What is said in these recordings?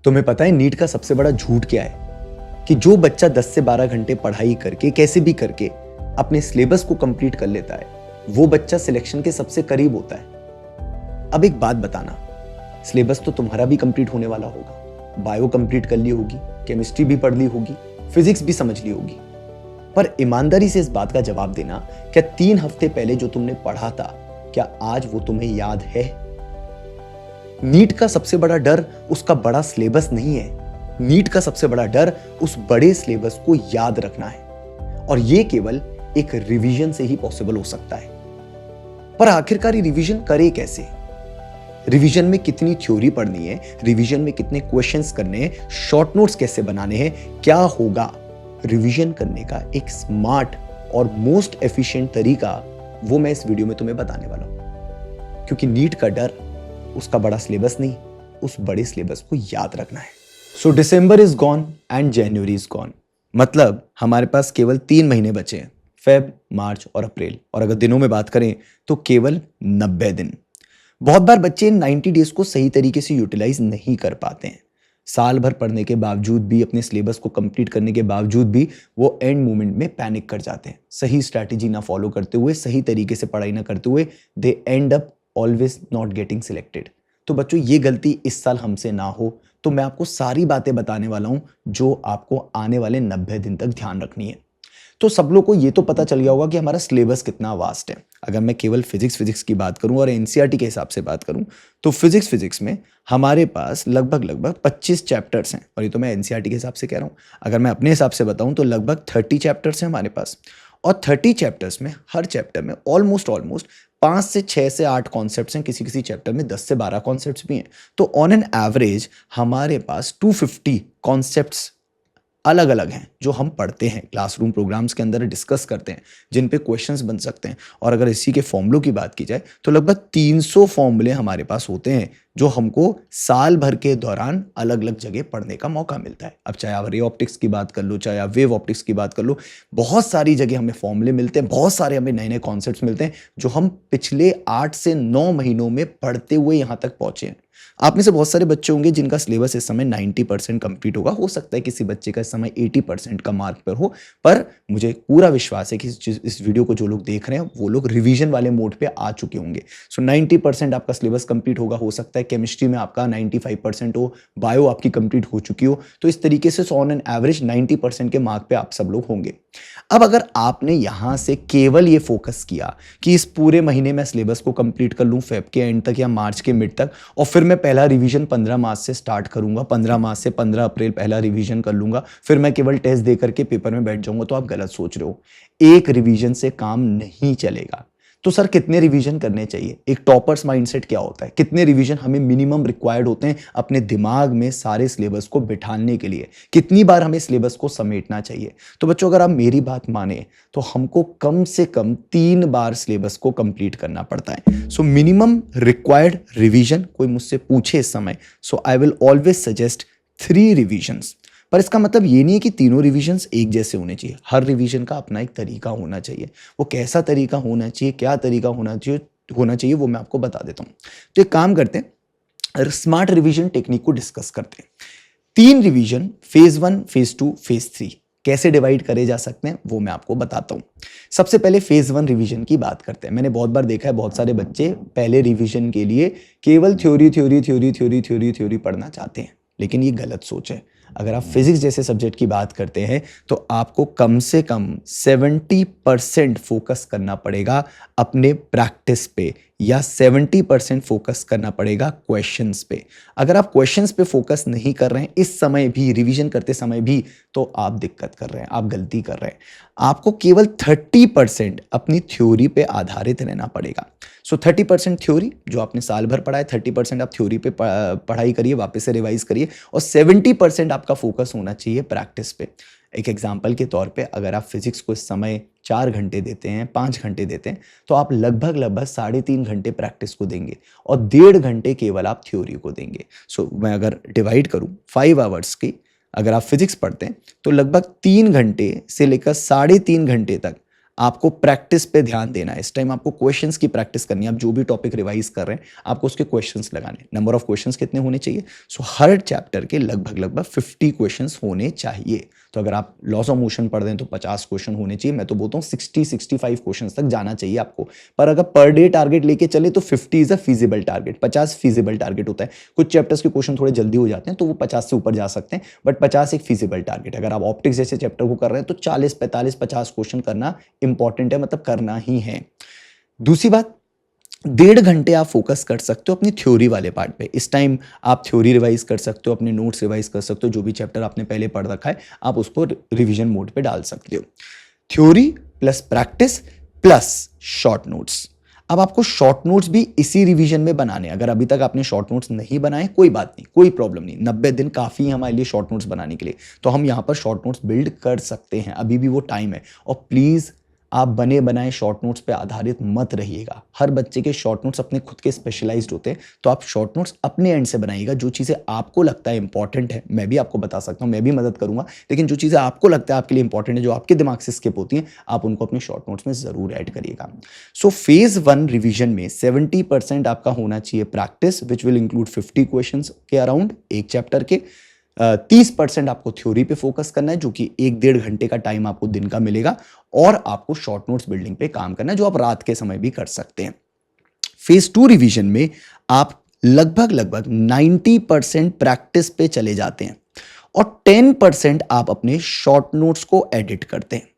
तुम्हें पता है नीट का सबसे बड़ा झूठ क्या है? कि जो बच्चा 10 से 12 घंटे पढ़ाई करके कैसे भी करके अपने सिलेबस को कंप्लीट कर लेता है, वो बच्चा सिलेक्शन के सबसे करीब होता है। अब एक बात बताना, सिलेबस तो तुम्हारा भी कंप्लीट होने वाला होगा, बायो कंप्लीट कर ली होगी, केमिस्ट्री भी पढ़ ली होगी, फिजिक्स भी समझ ली होगी, पर ईमानदारी से इस बात का जवाब देना, क्या 3 हफ्ते पहले जो तुमने पढ़ा था, क्या आज वो तुम्हें याद है? नीट का सबसे बड़ा डर उसका बड़ा सिलेबस नहीं है, नीट का सबसे बड़ा डर उस बड़े सिलेबस को याद रखना है, और यह केवल एक रिवीजन से ही पॉसिबल हो सकता है। पर आखिरकार रिवीजन करे कैसे? रिवीजन में कितनी थ्योरी पढ़नी है, रिवीजन में कितने क्वेश्चंस करने हैं, शॉर्ट नोट्स कैसे बनाने हैं, क्या होगा? रिवीजन करने का एक स्मार्ट और मोस्ट एफिशिएंट तरीका वो मैं इस वीडियो में तुम्हें बताने वाला हूं, क्योंकि नीट का डर उसका बड़ा सिलेबस नहीं, उस बड़े सिलेबस को याद रखना है। So December is gone and January is gone, मतलब हमारे पास केवल 3 महीने बचे हैं, फेब, मार्च और अप्रैल, और अगर दिनों में बात करें तो केवल 90 दिन। बहुत बार बच्चे इन 90 डेज को सही तरीके से यूटिलाइज नहीं कर पाते हैं। साल भर पढ़ने के बावजूद भी, अपने सिलेबस को कंप्लीट करने के बावजूद भी वो एंड मोमेंट में पैनिक कर जाते हैं। सही स्ट्रैटेजी ना फॉलो करते हुए, सही तरीके से पढ़ाई ना करते हुए, they end up always not getting selected. तो बच्चों, ये गलती इस साल हमसे ना हो, तो मैं आपको सारी बातें बताने वाला हूं जो आपको आने वाले 90 दिन तक ध्यान रखनी है। तो सब लोग को ये तो पता चल गया होगा कि हमारा सिलेबस कितना वास्ट है। अगर मैं केवल फिजिक्स की बात करूं और एनसीईआरटी के हिसाब से बात करूं, तो फिजिक्स में हमारे पास लगभग 25 चैप्टर्स हैं, और ये तो मैं एनसीईआरटी के हिसाब से कह रहा हूं। अगर मैं अपने हिसाब से बताऊं तो लगभग 30 चैप्टर्स हैं हमारे पास, और 30 चैप्टर्स में हर चैप्टर में ऑलमोस्ट 5 से 6 से 8 कॉन्सेप्ट्स हैं, किसी चैप्टर में 10 से 12 कॉन्सेप्ट्स भी हैं। तो ऑन एन एवरेज हमारे पास 250 कॉन्सेप्ट्स अलग अलग हैं जो हम पढ़ते हैं, क्लासरूम प्रोग्राम्स के अंदर डिस्कस करते हैं, जिन पे क्वेश्चंस बन सकते हैं। और अगर इसी के फॉर्मूलों की बात की जाए तो लगभग 300 फॉर्मूले हमारे पास होते हैं जो हमको साल भर के दौरान अलग अलग जगह पढ़ने का मौका मिलता है। अब चाहे आप रे ऑप्टिक्स की बात कर लो, चाहे आप वेव ऑप्टिक्स की बात कर लो, बहुत सारी जगह हमें फॉर्मूले मिलते हैं, बहुत सारे हमें नए नए कॉन्सेप्ट्स मिलते हैं जो हम पिछले 8 से 9 महीनों में पढ़ते हुए यहाँ तक पहुंचे हैं। आप में से बहुत सारे बच्चे होंगे जिनका सिलेबस इस समय 90% कंप्लीट होगा, हो सकता है किसी बच्चे का इस समय 80% का मार्क पर हो, पर मुझे पूरा विश्वास है कि इस वीडियो को जो लोग देख रहे हैं वो लोग रिवीजन वाले मोड पे आ चुके होंगे। सो 90% आपका सिलेबस कंप्लीट होगा, हो सकता है केमिस्ट्री में आपका 95% हो, बायो आपकी कंप्लीट हो चुकी हो। तो इस तरीके से ऑन एन एवरेज 90% के मार्क पे आप सब लोग होंगे। अब अगर आपने यहां से केवल ये फोकस किया कि इस पूरे महीने में सिलेबस को कंप्लीट कर लूं फेब के एंड तक या मार्च के मिड तक, और फिर मैं पहला रिवीजन 15 मार्च से स्टार्ट करूंगा, 15 मार्च से 15 अप्रैल पहला रिवीजन कर लूंगा, फिर मैं केवल टेस्ट दे करके पेपर में बैठ जाऊंगा, तो आप गलत सोच रहे हो। एक रिवीजन से काम नहीं चलेगा। तो सर कितने रिवीजन करने चाहिए? एक टॉपर्स माइंडसेट क्या होता है? कितने रिवीजन हमें मिनिमम रिक्वायर्ड होते हैं अपने दिमाग में सारे सिलेबस को बिठाने के लिए? कितनी बार हमें सिलेबस को समेटना चाहिए? तो बच्चों, अगर आप मेरी बात माने तो हमको कम से कम 3 बार सिलेबस को कंप्लीट करना पड़ता है। सो मिनिमम रिक्वायर्ड रिवीजन, कोई मुझसे पूछे इस समय, सो I will always suggest 3 revisions. पर इसका मतलब ये नहीं है कि तीनों रिवीजन्स एक जैसे होने चाहिए। हर रिवीजन का अपना एक तरीका होना चाहिए। वो कैसा तरीका होना चाहिए, क्या तरीका होना चाहिए वो मैं आपको बता देता हूँ। तो एक काम करते हैं, स्मार्ट रिवीजन टेक्निक को डिस्कस करते हैं। 3 रिवीजन, फेज 1, फेज 2, फेज 3 कैसे डिवाइड करे जा सकते हैं वो मैं आपको बताता हूँ। सबसे पहले फेज 1 रिवीजन की बात करते हैं। मैंने बहुत बार देखा है, बहुत सारे बच्चे पहले रिवीजन के लिए केवल थ्योरी पढ़ना चाहते हैं, लेकिन ये गलत सोच है। अगर आप फिजिक्स जैसे सब्जेक्ट की बात करते हैं तो आपको कम से कम 70% फोकस करना पड़ेगा अपने प्रैक्टिस पे, या 70% फोकस करना पड़ेगा क्वेश्चंस पे। अगर आप क्वेश्चंस पे फोकस नहीं कर रहे हैं इस समय भी, रिवीजन करते समय भी, तो आप दिक्कत कर रहे हैं, आप गलती कर रहे हैं। आपको केवल 30% अपनी थ्योरी पे आधारित रहना पड़ेगा। सो 30% थ्योरी जो आपने साल भर पढ़ा है, 30% आप थ्योरी पे पढ़ाई करिए, वापस से रिवाइज करिए, और 70% आपका फोकस होना चाहिए प्रैक्टिस पे। एक एग्जाम्पल के तौर पे, अगर आप फिजिक्स को इस समय 4 घंटे देते हैं, 5 घंटे देते हैं, तो आप लगभग 3.5 घंटे प्रैक्टिस को देंगे और 1.5 घंटे केवल आप थ्योरी को देंगे। सो मैं अगर डिवाइड करूं 5 आवर्स की, अगर आप फिजिक्स पढ़ते हैं तो लगभग 3 घंटे से लेकर 3.5 घंटे तक आपको प्रैक्टिस पे ध्यान देना है। इस टाइम आपको क्वेश्चंस की प्रैक्टिस करनी है। आप जो भी टॉपिक रिवाइज कर रहे हैं आपको उसके क्वेश्चंस लगाने। नंबर ऑफ क्वेश्चंस कितने होने चाहिए? सो हर चैप्टर के लगभग 50 क्वेश्चंस होने चाहिए। तो अगर आप लॉस ऑफ मोशन पढ़ रहे हैं तो 50 क्वेश्चन होने चाहिए। मैं तो बोलता हूँ 60-65 क्वेश्चन तक जाना चाहिए आपको। पर अगर पर डे टारगेट लेके चले तो 50 is a feasible target, 50 feasible target होता है। कुछ चैप्टर्स के क्वेश्चन थोड़े जल्दी हो जाते हैं तो वो 50 से ऊपर जा सकते हैं, बट 50 एक फीजिबल टारगेट। अगर आप ऑप्टिक्स जैसे चैप्टर को कर रहे हैं तो 40, 45, 50 क्वेश्चन करना इंपॉर्टेंट है, मतलब करना ही है। दूसरी बात, 1.5 घंटे आप फोकस कर सकते हो अपनी थ्योरी वाले पार्ट पे। इस टाइम आप थ्योरी रिवाइज कर सकते हो, अपने नोट्स रिवाइज कर सकते हो, जो भी चैप्टर आपने पहले पढ़ रखा है आप उसको रिवीजन मोड पे डाल सकते हो। Theory plus practice plus short notes. अब आपको शॉर्ट नोट्स भी इसी रिवीजन में बनाने। अगर अभी तक आपने शॉर्ट नोट्स नहीं बनाए कोई बात नहीं, कोई प्रॉब्लम नहीं, 90 दिन काफी है हमारे लिए शॉर्ट नोट्स बनाने के लिए। तो हम यहां पर शॉर्ट नोट्स बिल्ड कर सकते हैं, अभी भी वो टाइम है। और प्लीज आप बने बनाए शॉर्ट नोट्स पे आधारित मत रहिएगा। हर बच्चे के शॉर्ट नोट्स अपने खुद के स्पेशलाइज्ड होते हैं, तो आप शॉर्ट नोट्स अपने एंड से बनाइएगा। जो चीज़ें आपको लगता है इंपॉर्टेंट है, मैं भी आपको बता सकता हूँ, मैं भी मदद करूंगा, लेकिन जो चीज़ें आपको लगता है आपके लिए इंपॉर्टेंट है, जो आपके दिमाग से स्किप होती हैं, आप उनको अपने शॉर्ट नोट्स में जरूर ऐड करिएगा। सो फेज 1 रिविजन में 70% आपका होना चाहिए practice, which will include 50 question के अराउंड एक चैप्टर के। 30% आपको थ्योरी पे फोकस करना है, जो कि 1-1.5 घंटे का टाइम आपको दिन का मिलेगा, और आपको शॉर्ट नोट्स बिल्डिंग पे काम करना है, जो आप रात के समय भी कर सकते हैं। फेज 2 रिवीजन में आप लगभग 90% प्रैक्टिस पे चले जाते हैं और 10% आप अपने शॉर्ट नोट्स को एडिट करते हैं।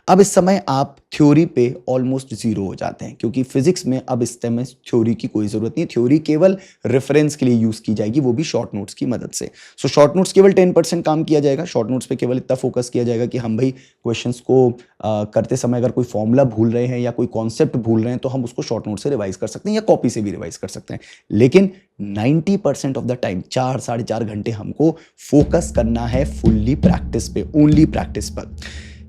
अब इस समय आप थ्योरी पे ऑलमोस्ट जीरो हो जाते हैं, क्योंकि फिजिक्स में अब इस समय थ्योरी की कोई जरूरत नहीं है। थ्योरी केवल रेफरेंस के लिए यूज की जाएगी, वो भी शॉर्ट नोट्स की मदद से। सो शॉर्ट नोट्स केवल 10% काम किया जाएगा। शॉर्ट नोट्स पे केवल इतना फोकस किया जाएगा कि हम भाई क्वेश्चंस को करते समय अगर कोई फॉर्मूला भूल रहे हैं या कोई कॉन्सेप्ट भूल रहे हैं तो हम उसको शॉर्ट नोट से रिवाइज कर सकते हैं या कॉपी से भी रिवाइज कर सकते हैं। लेकिन 90% ऑफ द टाइम 4-4.5 घंटे हमको फोकस करना है फुल्ली प्रैक्टिस पे, ओनली प्रैक्टिस पर।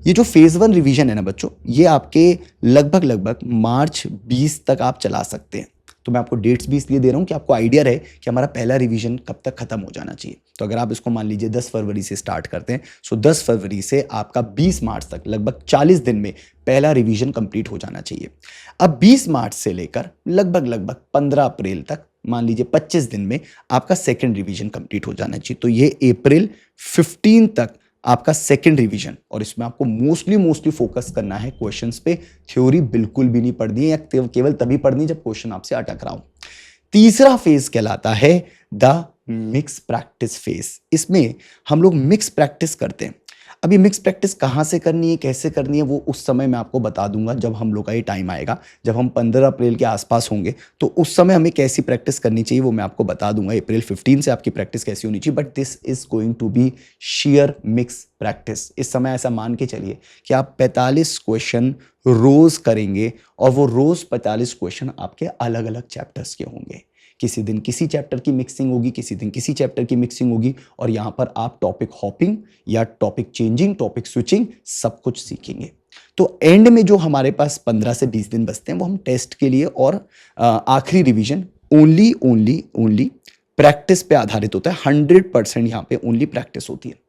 ये जो फेज 1 रिवीजन है ना बच्चों, ये आपके लगभग मार्च 20 तक आप चला सकते हैं। तो मैं आपको डेट्स भी इसलिए दे रहा हूं कि आपको आइडिया रहे कि हमारा पहला रिवीजन कब तक खत्म हो जाना चाहिए। तो अगर आप इसको मान लीजिए 10 फरवरी से स्टार्ट करते हैं, सो 10 फरवरी से आपका 20 मार्च तक लगभग 40 दिन में पहला रिवीजन कंप्लीट हो जाना चाहिए। अब 20 मार्च से लेकर लगभग 15 अप्रैल तक, मान लीजिए 25 दिन में आपका सेकेंड रिवीजन कंप्लीट हो जाना चाहिए। तो ये अप्रैल 15 तक आपका सेकंड रिवीजन, और इसमें आपको मोस्टली फोकस करना है क्वेश्चंस पे। थ्योरी बिल्कुल भी नहीं पढ़नी है, या केवल तभी पढ़नी जब क्वेश्चन आपसे अटक रहा हो। तीसरा फेज कहलाता है द मिक्स प्रैक्टिस फेज। इसमें हम लोग मिक्स प्रैक्टिस करते हैं। अभी मिक्स प्रैक्टिस कहाँ से करनी है, कैसे करनी है, वो उस समय मैं आपको बता दूंगा जब हम लोग का ये टाइम आएगा, जब हम 15 अप्रैल के आसपास होंगे, तो उस समय हमें कैसी प्रैक्टिस करनी चाहिए वो मैं आपको बता दूंगा। अप्रैल 15 से आपकी प्रैक्टिस कैसी होनी चाहिए, but this is going to be share mix practice. इस समय ऐसा मान के चलिए कि आप 45 क्वेश्चन रोज करेंगे, और वो रोज 45 क्वेश्चन आपके अलग अलग चैप्टर्स के होंगे। किसी दिन किसी चैप्टर की मिक्सिंग होगी, किसी दिन किसी चैप्टर की मिक्सिंग होगी, और यहां पर आप टॉपिक हॉपिंग या टॉपिक चेंजिंग, टॉपिक स्विचिंग सब कुछ सीखेंगे। तो एंड में जो हमारे पास 15 से 20 दिन बचते हैं वो हम टेस्ट के लिए और आखिरी रिवीजन ओनली प्रैक्टिस पे आधारित होता है। 100% यहां पे ओनली प्रैक्टिस होती है।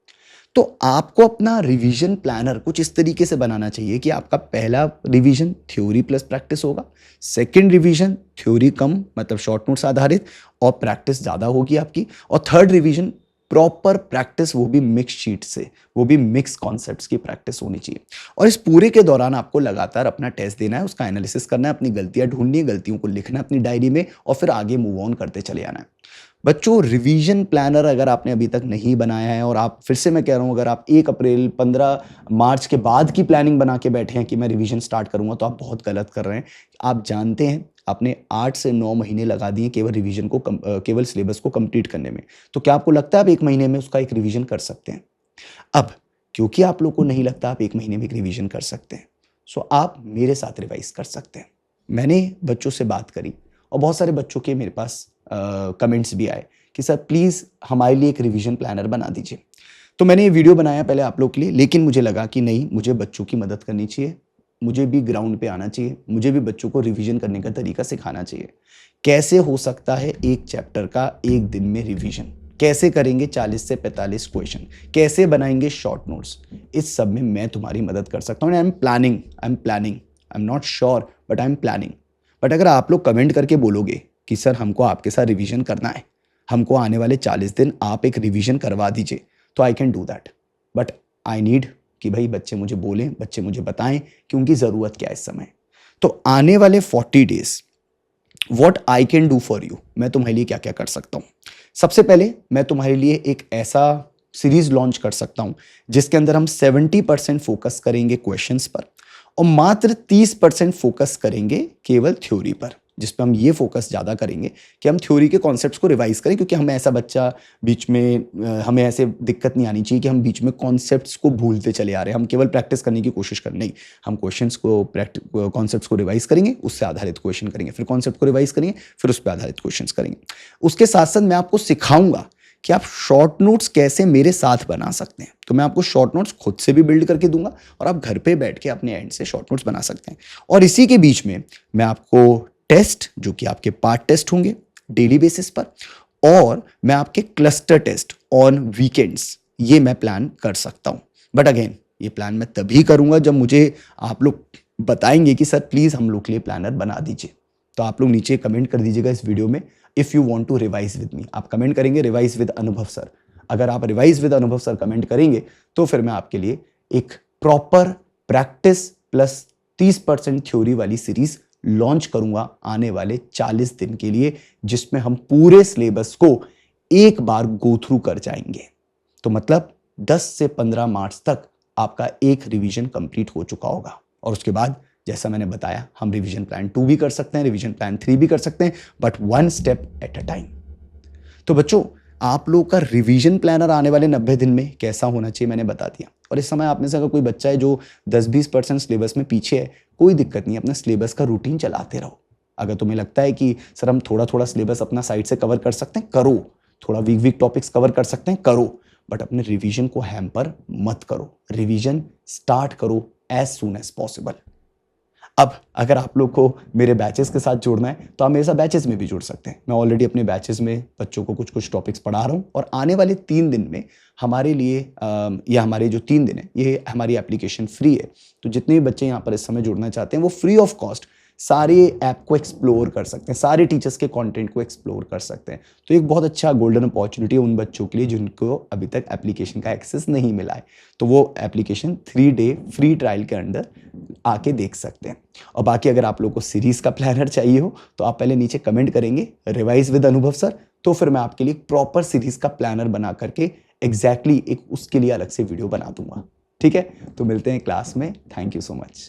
तो आपको अपना रिवीजन प्लानर कुछ इस तरीके से बनाना चाहिए कि आपका पहला रिवीजन थ्योरी प्लस प्रैक्टिस होगा, सेकंड रिवीजन थ्योरी कम मतलब शॉर्ट नोट्स आधारित और प्रैक्टिस ज़्यादा होगी आपकी, और थर्ड रिवीजन प्रॉपर प्रैक्टिस, वो भी मिक्स शीट से, वो भी मिक्स कॉन्सेप्ट्स की प्रैक्टिस होनी चाहिए। और इस पूरे के दौरान आपको लगातार अपना टेस्ट देना है, उसका एनालिसिस करना है, अपनी गलतियां ढूंढनी है, गलतियों को लिखना है अपनी डायरी में, और फिर आगे मूव ऑन करते चले आना है। बच्चों, रिवीजन प्लानर अगर आपने अभी तक नहीं बनाया है, और आप फिर से मैं कह रहा हूं, अगर आप 1 अप्रैल 15 मार्च के बाद की प्लानिंग बना के बैठे हैं कि मैं रिवीजन स्टार्ट करूंगा, तो आप बहुत गलत कर रहे हैं। आप जानते हैं आपने 8 से 9 महीने लगा दिए केवल रिवीजन को केवल सिलेबस को कंप्लीट करने में। तो क्या आपको लगता है आप 1 महीने में उसका एक रिवीजन कर सकते हैं? अब क्योंकि आप लोग को नहीं लगता आप 1 महीने में एक रिवीजन कर सकते हैं, सो आप मेरे साथ रिवाइज कर सकते हैं। मैंने बच्चों से बात करी और बहुत सारे बच्चों के मेरे पास कमेंट्स भी आए कि सर प्लीज़ हमारे लिए एक रिवीजन प्लानर बना दीजिए। तो मैंने ये वीडियो बनाया पहले आप लोग के लिए, लेकिन मुझे लगा कि नहीं, मुझे बच्चों की मदद करनी चाहिए, मुझे भी ग्राउंड पे आना चाहिए, मुझे भी बच्चों को रिवीजन करने का तरीका सिखाना चाहिए। कैसे हो सकता है एक चैप्टर का 1 दिन में रिवीजन? कैसे करेंगे 40 से 45 क्वेश्चन, कैसे बनाएंगे शॉर्ट नोट्स, इस सब में मैं तुम्हारी मदद कर सकता हूँ। I am not sure but I am planning. But अगर आप लोग कमेंट करके बोलोगे कि सर हमको आपके साथ रिवीजन करना है, हमको आने वाले 40 दिन आप एक रिवीजन करवा दीजिए, तो I can do that. But I need कि भाई बच्चे मुझे बोलें, बच्चे मुझे बताएं कि उनकी ज़रूरत क्या है इस समय। तो आने वाले 40 days what I can do for you, मैं तुम्हारे लिए क्या क्या कर सकता हूँ। सबसे पहले मैं तुम्हारे लिए एक ऐसा सीरीज लॉन्च कर सकता हूँ जिसके अंदर हम 70% फोकस करेंगे क्वेश्चंस पर और मात्र 30% फोकस करेंगे केवल थ्योरी पर, जिसपे हम ये फोकस ज़्यादा करेंगे कि हम थ्योरी के कॉन्सेप्ट्स को रिवाइज करें, क्योंकि हमें ऐसा बच्चा बीच में हमें ऐसे दिक्कत नहीं आनी चाहिए कि हम बीच में कॉन्सेप्ट्स को भूलते चले आ रहे हैं। हम केवल प्रैक्टिस करने की कोशिश करें, नहीं, हम क्वेश्चंस को कॉन्सेप्ट्स को रिवाइज करेंगे, उससे आधारित क्वेश्चन करेंगे, फिर कॉन्सेप्ट को रिवाइज करेंगे, फिर उस पर आधारित क्वेश्चन करेंगे। उसके साथ साथ मैं आपको सिखाऊंगा कि आप शॉर्ट नोट्स कैसे मेरे साथ बना सकते हैं। तो मैं आपको शॉर्ट नोट्स खुद से भी बिल्ड करके दूंगा और आप घर पे बैठ के अपने एंड से शॉर्ट नोट्स बना सकते हैं। और इसी के बीच में मैं आपको टेस्ट, जो कि आपके पार्ट टेस्ट होंगे डेली बेसिस पर, और मैं आपके क्लस्टर टेस्ट ऑन वीकेंड्स, ये मैं प्लान कर सकता हूं। बट अगेन ये प्लान मैं तभी करूंगा जब मुझे आप लोग बताएंगे कि सर प्लीज हम लोग के लिए प्लानर बना दीजिए। तो आप लोग नीचे कमेंट कर दीजिएगा इस वीडियो में, if you want to revise with me. आप कमेंट करेंगे रिवाइज विद अनुभव सर। अगर आप revise with Anubhav sir comment करेंगे तो फिर मैं आपके लिए एक प्रॉपर प्रैक्टिस प्लस 30% थ्योरी वाली सीरीज लॉन्च करूंगा आने वाले 40 दिन के लिए, जिसमें हम पूरे सिलेबस को एक बार गो थ्रू कर जाएंगे। तो मतलब 10 से 15 मार्च तक आपका एक रिवीजन कंप्लीट हो चुका होगा और उसके बाद जैसा मैंने बताया हम रिवीजन प्लान 2 भी कर सकते हैं, रिवीजन प्लान 3 भी कर सकते हैं, but 1 step at a time. तो बच्चों, आप लोग का रिवीजन प्लानर आने वाले 90 दिन में कैसा होना चाहिए मैंने बता दिया। और इस समय आप में से अगर कोई बच्चा है जो 10-20% सिलेबस में पीछे है, कोई दिक्कत नहीं, अपना सिलेबस का रूटीन चलाते रहो। अगर तुम्हें लगता है कि सर हम थोड़ा थोड़ा सिलेबस अपना साइड से कवर कर सकते हैं, करो। थोड़ा वीक टॉपिक्स कवर कर सकते हैं, करो। बट अपने रिवीजन को हैम्पर मत करो, रिवीजन स्टार्ट करो एज सून एज पॉसिबल। अब अगर आप लोग को मेरे बैचेस के साथ जुड़ना है तो आप मेरे साथ बैचेस में भी जुड़ सकते हैं। मैं ऑलरेडी अपने बैचेस में बच्चों को कुछ कुछ टॉपिक्स पढ़ा रहा हूँ और आने वाले 3 दिन में हमारे लिए या हमारे जो 3 दिन है ये हमारी एप्लीकेशन फ्री है। तो जितने भी बच्चे यहाँ पर इस समय जुड़ना चाहते हैं वो फ्री ऑफ कॉस्ट सारे ऐप को एक्सप्लोर कर सकते हैं, सारे टीचर्स के कंटेंट को एक्सप्लोर कर सकते हैं। तो एक बहुत अच्छा गोल्डन अपॉर्चुनिटी है उन बच्चों के लिए जिनको अभी तक एप्लीकेशन का एक्सेस नहीं मिला है। तो वो एप्लीकेशन 3 डे फ्री ट्रायल के अंदर आके देख सकते हैं। और बाकी अगर आप लोग को सीरीज का प्लानर चाहिए हो तो आप पहले नीचे कमेंट करेंगे रिवाइज विद अनुभव सर, तो फिर मैं आपके लिए प्रॉपर सीरीज का प्लानर बना करके एग्जैक्टली एक उसके लिए अलग से वीडियो बना दूंगा। ठीक है, तो मिलते हैं क्लास में। Thank you so much.